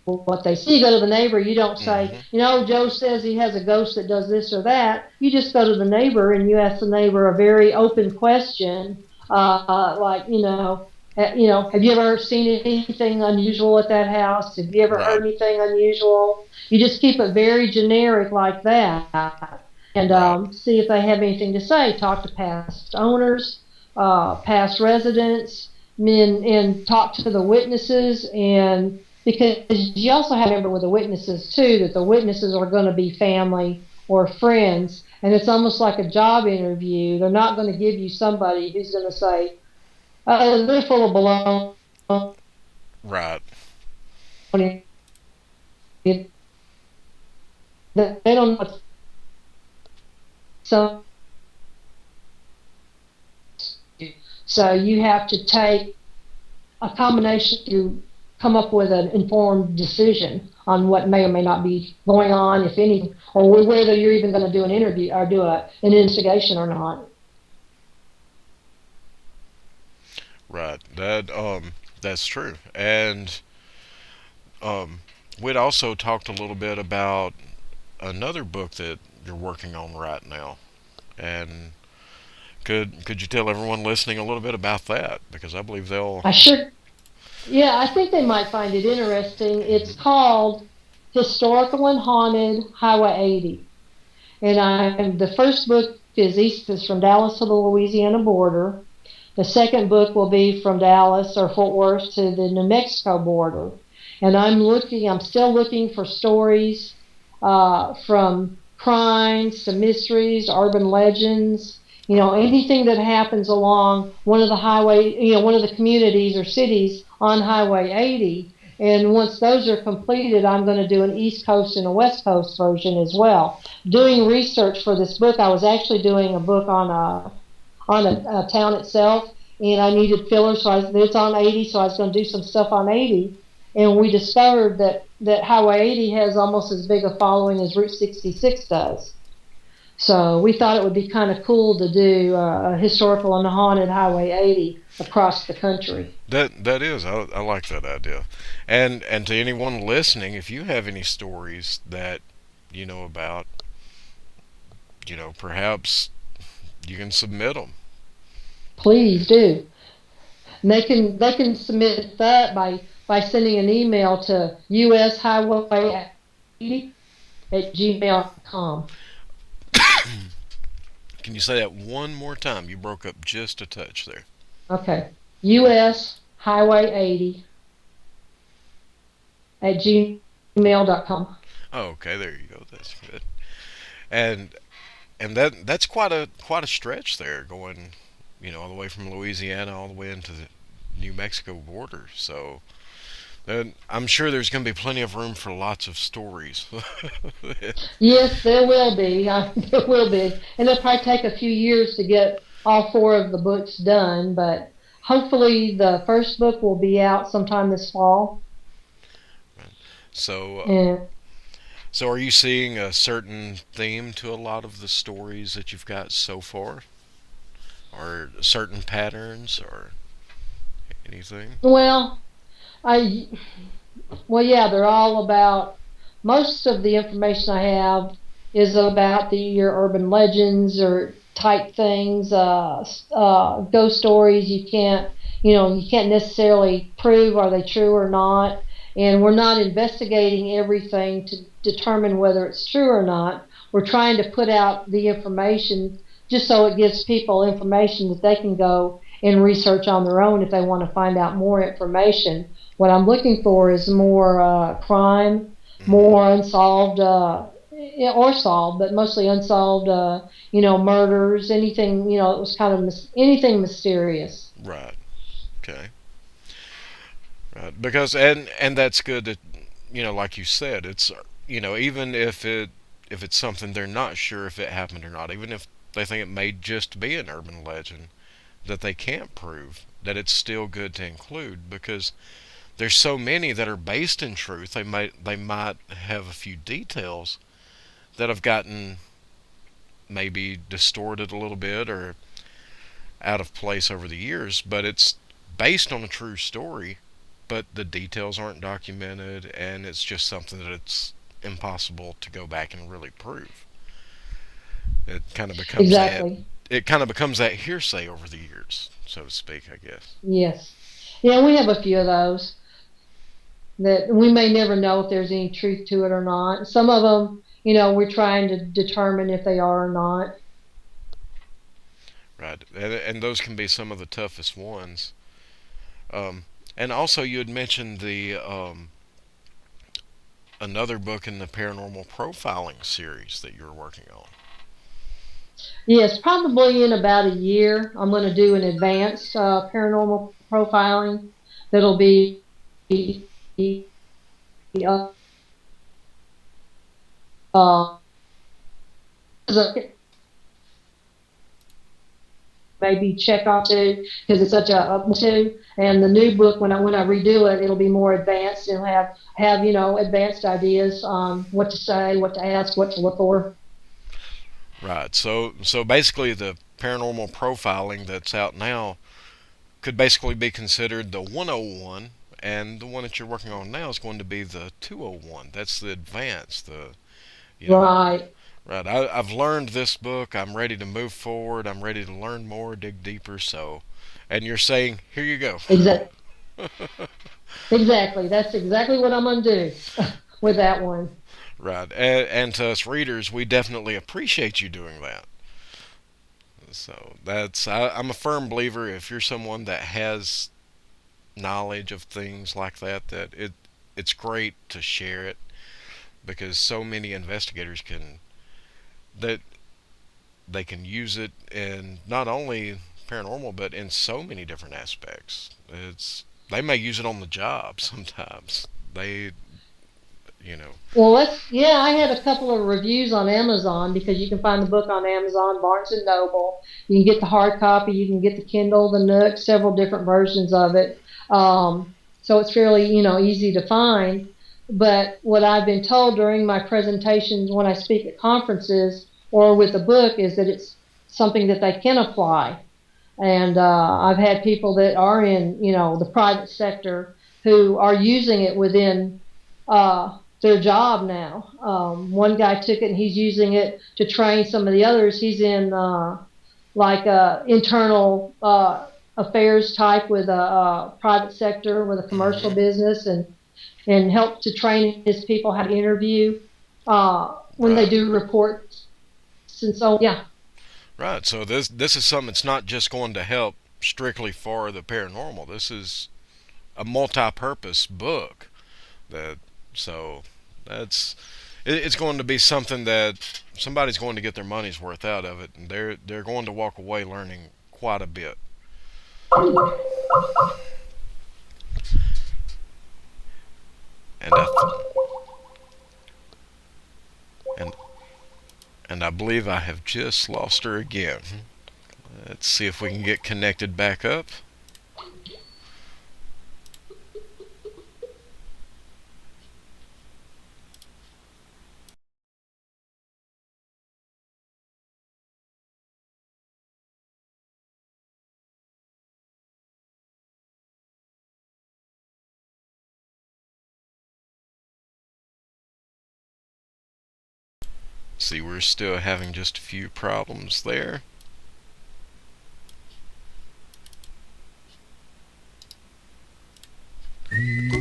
what they see. You go to the neighbor, you don't say, Mm-hmm. Joe says he has a ghost that does this or that. You just go to the neighbor and you ask the neighbor a very open question, like, have you ever seen anything unusual at that house? Have you ever Right. heard anything unusual? You just keep it very generic like that, and Right. see if they have anything to say. Talk to past owners, past residents, and talk to the witnesses, and because you also have to remember with the witnesses too that the witnesses are going to be family or friends, and it's almost like a job interview. They're not going to give you somebody who's going to say, "Oh, they're full of baloney." Right. They don't know what's so. So you have to take a combination to come up with an informed decision on what may or may not be going on, if any, or whether you're even going to do an interview or do an investigation or not. Right. That's true. And um we'd also talked a little bit about another book that you're working on right now. And could you tell everyone listening a little bit about that? Because I believe they'll. I sure, yeah, I think they might find it interesting. It's Mhm. called Historical and Haunted Highway 80. The first book is from Dallas to the Louisiana border. The second book will be from Dallas or Fort Worth to the New Mexico border. And I'm still looking for stories from crimes to mysteries, urban legends, anything that happens along one of the communities or cities on Highway 80. And once those are completed, I'm going to do an East Coast and a West Coast version as well. Doing research for this book, I was actually doing a book on a town itself, and I needed fillers, it's on 80, so I was going to do some stuff on 80. And we discovered that Highway 80 has almost as big a following as Route 66 does. So we thought it would be kind of cool to do a historical and a haunted Highway 80 across the country. That is, I like that idea. And to anyone listening, if you have any stories that you know about, perhaps you can submit them. Please do. And they can submit that by sending an email to ushighway80@gmail.com. Can you say that one more time? You broke up just a touch there. Okay. US Highway 80 at gmail.com. Oh, okay, there you go. That's good. And that's quite a stretch there, going, all the way from Louisiana all the way into the New Mexico border. So I'm sure there's going to be plenty of room for lots of stories. Yes, there will be. There will be. And it'll probably take a few years to get all four of the books done, but hopefully the first book will be out sometime this fall. So, And so are you seeing a certain theme to a lot of the stories that you've got so far, or certain patterns, or anything? well, I well, yeah, they're all about. Most of the information I have is about your urban legends or type things, ghost stories. You can't necessarily prove are they true or not, and we're not investigating everything to determine whether it's true or not. We're trying to put out the information just so it gives people information that they can go and research on their own if they want to find out more information. What I'm looking for is more crime, Hmm. more unsolved, or solved, but mostly unsolved, murders, anything, it was kind of anything mysterious. Right. Okay. Right. Because and that's good that like you said, it's even if it's something they're not sure if it happened or not, even if they think it may just be an urban legend that they can't prove, that it's still good to include, because there's so many that are based in truth. They might have a few details that have gotten maybe distorted a little bit, or out of place over the years, but it's based on a true story, but the details aren't documented, and it's just something that it's impossible to go back and really prove. It kind of becomes that Exactly. it kind of becomes that hearsay over the years, so to speak, I guess. Yes. Yeah, we have a few of those that we may never know if there's any truth to it or not. Some of them, we're trying to determine if they are or not. Right, and those can be some of the toughest ones. Um, and also, you had mentioned the another book in the paranormal profiling series that you were working on. Yes, probably in about a year, I'm going to do an advanced paranormal profiling that'll be uh, uh, maybe check off too, because it's such a too. And the new book, when I redo it, it'll be more advanced. It'll have advanced ideas on what to say, what to ask, what to look for. Right. So basically, the paranormal profiling that's out now could basically be considered the 101, and the one that you're working on now is going to be the 201. That's the advanced. The you know Right. Right. I've learned this book. I'm ready to move forward. I'm ready to learn more, dig deeper. So, and you're saying, here you go. Exactly. Exactly. That's exactly what I'm gonna do with that one. Right. And to us readers, we definitely appreciate you doing that. So I'm a firm believer. If you're someone that has knowledge of things like that, it's great to share it, because so many investigators that they can use it in not only paranormal but in so many different aspects. They may use it on the job sometimes. They you know Well, I had a couple of reviews on Amazon, because you can find the book on Amazon, Barnes and Noble. You can get the hard copy, you can get the Kindle, the Nook, several different versions of it. So it's fairly, easy to find. But what I've been told during my presentations when I speak at conferences or with a book is that it's something that they can apply. And I've had people that are in, the private sector who are using it within their job now. One guy took it and he's using it to train some of the others. He's in internal affairs type with a private sector, with a commercial hmm business, and help to train his people how to interview when they right. do reports. And so, yeah. Right. So this is something that's not just going to help strictly for the paranormal. This is a multi-purpose book. That so that's it's going to be something that somebody's going to get their money's worth out of it, and they're going to walk away learning quite a bit. And and and I believe I have just lost her again. Let's see if we can get connected back up. See, we're still having just a few problems there.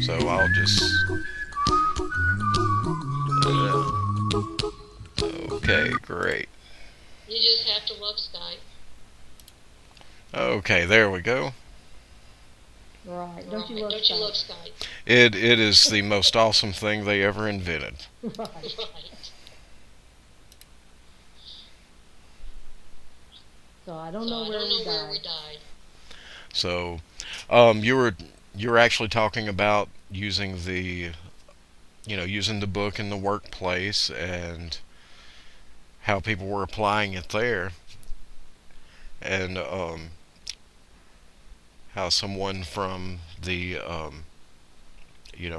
So I'll just okay, great. You just have to love Skype. Okay, there we go. Right. Don't you love Skype? It is the most awesome thing they ever invented. Right. Right. So I don't know where we died. So, you were actually talking about using using the book in the workplace, and how people were applying it there, and how someone from the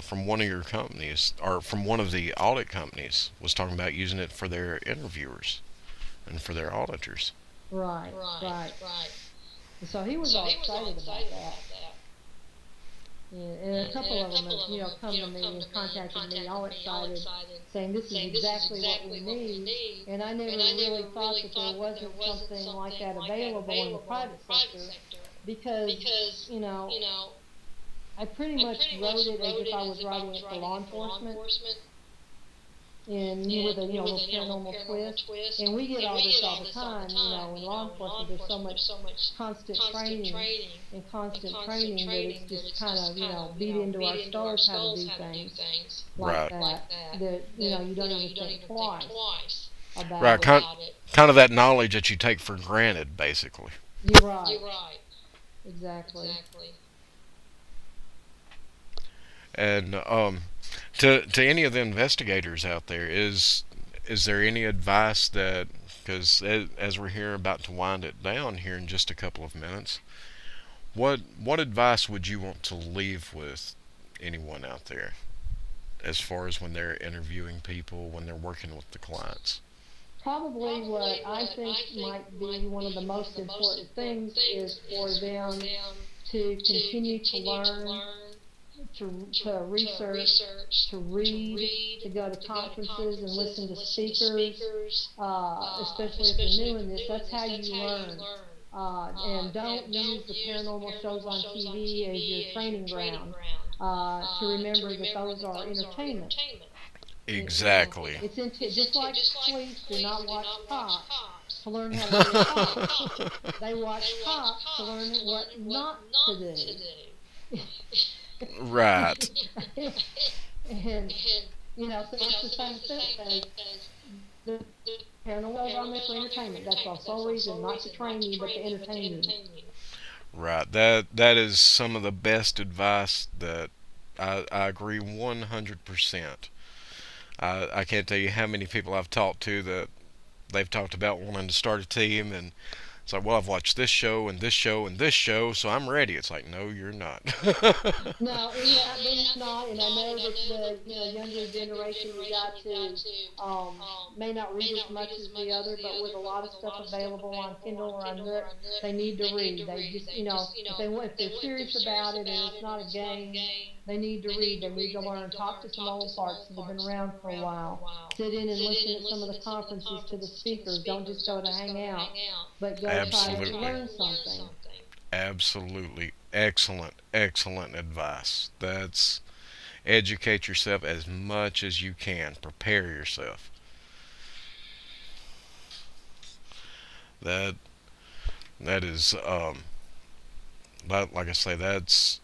from one of your companies, or from one of the audit companies, was talking about using it for their interviewers and for their auditors. Right. Right. Right. Right. And so he was all excited about that. And a couple of them have, come to me and contacted me all excited, saying this is exactly what we need. And I never really thought that there wasn't something like that available in the private sector because, I pretty much wrote it as if I was writing it for law enforcement. And with a little paranormal twist, and we get all this all the time. In law enforcement, there's so much constant training and constant training that it's just kind of beat into our skulls how to do things like that. That you don't even think twice about it. Kind of that knowledge that you take for granted, basically. You're right. Exactly. And to any of the investigators out there, is there any advice that, because as we're here about to wind it down here in just a couple of minutes, what advice would you want to leave with anyone out there as far as when they're interviewing people, when they're working with the clients? Probably what I think might be one of the most important things is for them to continue to learn, to research, to read, to go to conferences and listen to speakers, especially if they're new in this. That's how you learn. And don't use the paranormal shows on TV as your training ground. To remember that those are entertainment. Exactly. It's just like police do not watch cops to learn how to be a cop. They watch cops to learn what not to do. Right. And so it's the same thing as the paranormal are meant for entertainment. That's the sole reason, not to train you, but to entertain you. Right. That is some of the best advice that I agree 100%. I can't tell you how many people I've talked to that they've talked about wanting to start a team, and it's like, well, I've watched this show and this show and this show, so I'm ready. It's like, no, you're not. No, it's not, and I know that the younger generation we got to may not read as much as the other, but with a lot of stuff available on Kindle or on Nook, they need to read. They just if they're serious about it and it's not a game, they need to read. They need to learn. Talk to some old farts that have been around for a while. Sit in and listen at some of the conferences to the speakers. Don't just go to hang out, but go try to learn something. Absolutely. Excellent advice. That's educate yourself as much as you can. Prepare yourself. That is like I say, that's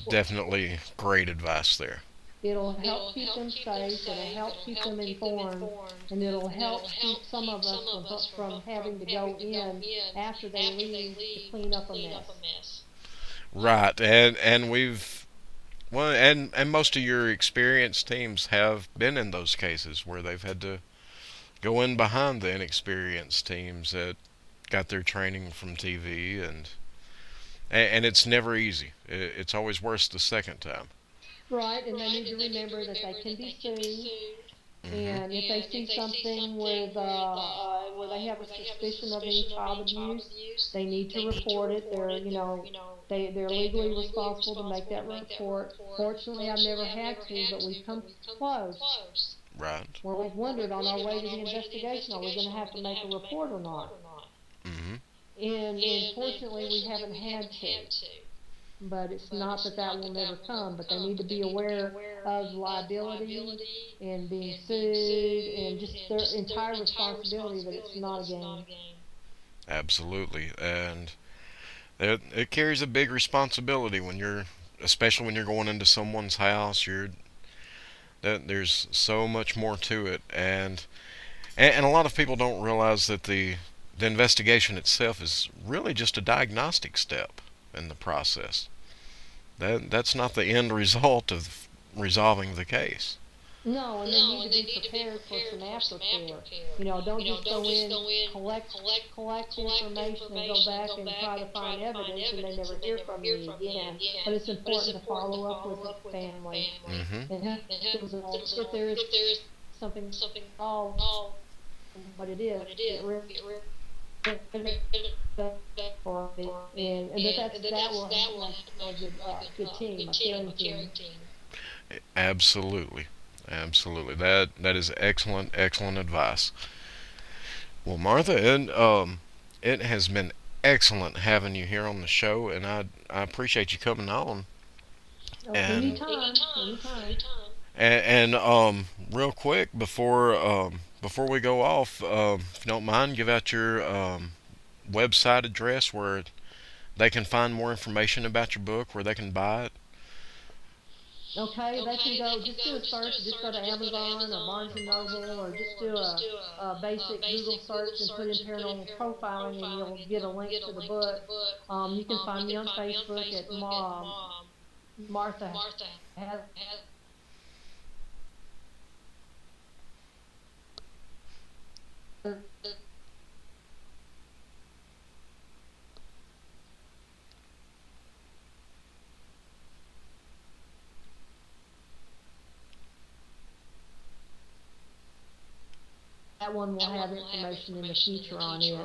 definitely great advice there. It'll help keep them safe, it'll help keep them informed, and it'll help keep some of us from having to go in after they leave to clean up a mess. Right, and we've, well, and most of your experienced teams have been in those cases where they've had to go in behind the inexperienced teams that got their training from TV, and it's never easy. It's always worse the second time. Right, and they need to remember that they can be sued. And if they see something with where they have a suspicion of any child abuse, they need to report it. They're legally responsible to make that report. Fortunately, I've never had to, but we've come close. Right. Where we've wondered on our way to the investigation, are we going to have to make a report or not? Mm-hmm. And fortunately, we haven't had to. But it's not that will never come, but they need to be aware of liability and being sued and just their entire responsibility that it's not a game. Absolutely, and it carries a big responsibility especially when you're going into someone's house. There's so much more to it, and a lot of people don't realize that the investigation itself is really just a diagnostic step in the process. That's not the end result of resolving the case. No, and they need to be prepared for some aftercare. Don't just go in, collect information and go back and try to find evidence and they never hear from you again. But it's important to follow up with the family. Mm-hmm. And if there is something wrong, what it is, get rid for me, and that will have a good team, a caring team. Absolutely. Absolutely. That is excellent advice. Well, Martha, it has been excellent having you here on the show, and I appreciate you coming on. Oh, And anytime. real quick before we go off, if you don't mind, give out your website address where they can find more information about your book, where they can buy it. Okay, they can go, just do a search, just go to Amazon or Barnes and Noble, or just do a basic Google search and put in paranormal profiling, and you'll get a link to the book. You can find me on Facebook at Martha Hazzard. That one will have information in the future on it.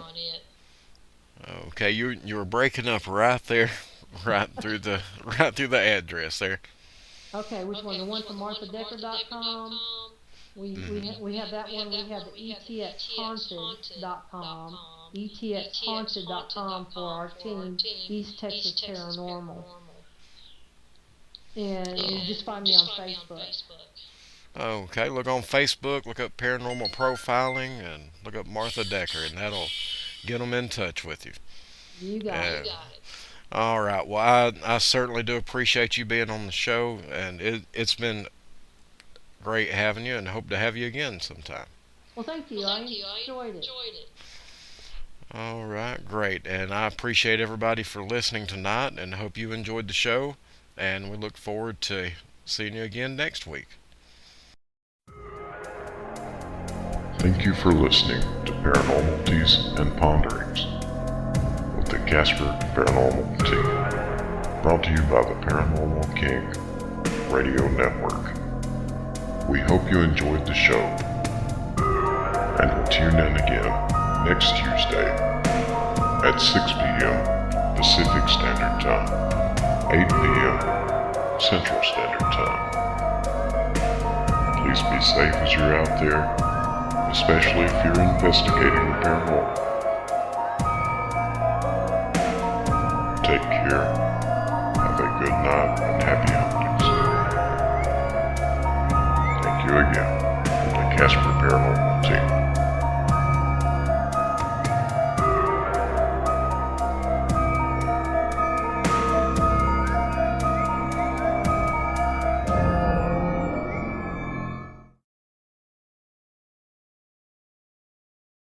Okay, you were breaking up right there, right through the address there. Okay, which one? The one from MarthaDecker.com? We have that one. We have the ETXHaunted.com. ETXHaunted.com for our team, East Texas Paranormal. And you just find me on Facebook. Okay, look on Facebook, look up Paranormal Profiling, and look up Martha Decker, and that'll get them in touch with you. You got it. All right. Well, I certainly do appreciate you being on the show, and it's been great having you, and hope to have you again sometime. Well, thank you. I enjoyed it. All right, great. And I appreciate everybody for listening tonight, and hope you enjoyed the show, and we look forward to seeing you again next week. Thank you for listening to Paranormalities and Ponderings with the C.A.S.P.I.R Paranormal team, brought to you by the Paranormal King Radio Network. We hope you enjoyed the show, and will tune in again next Tuesday at 6 p.m. Pacific Standard Time, 8 p.m. Central Standard Time. Please be safe as you're out there, especially if you're investigating the paranormal. Take care, have a good night, and happy huntings. Thank you again from the C.A.S.P.I.R Paranormal team.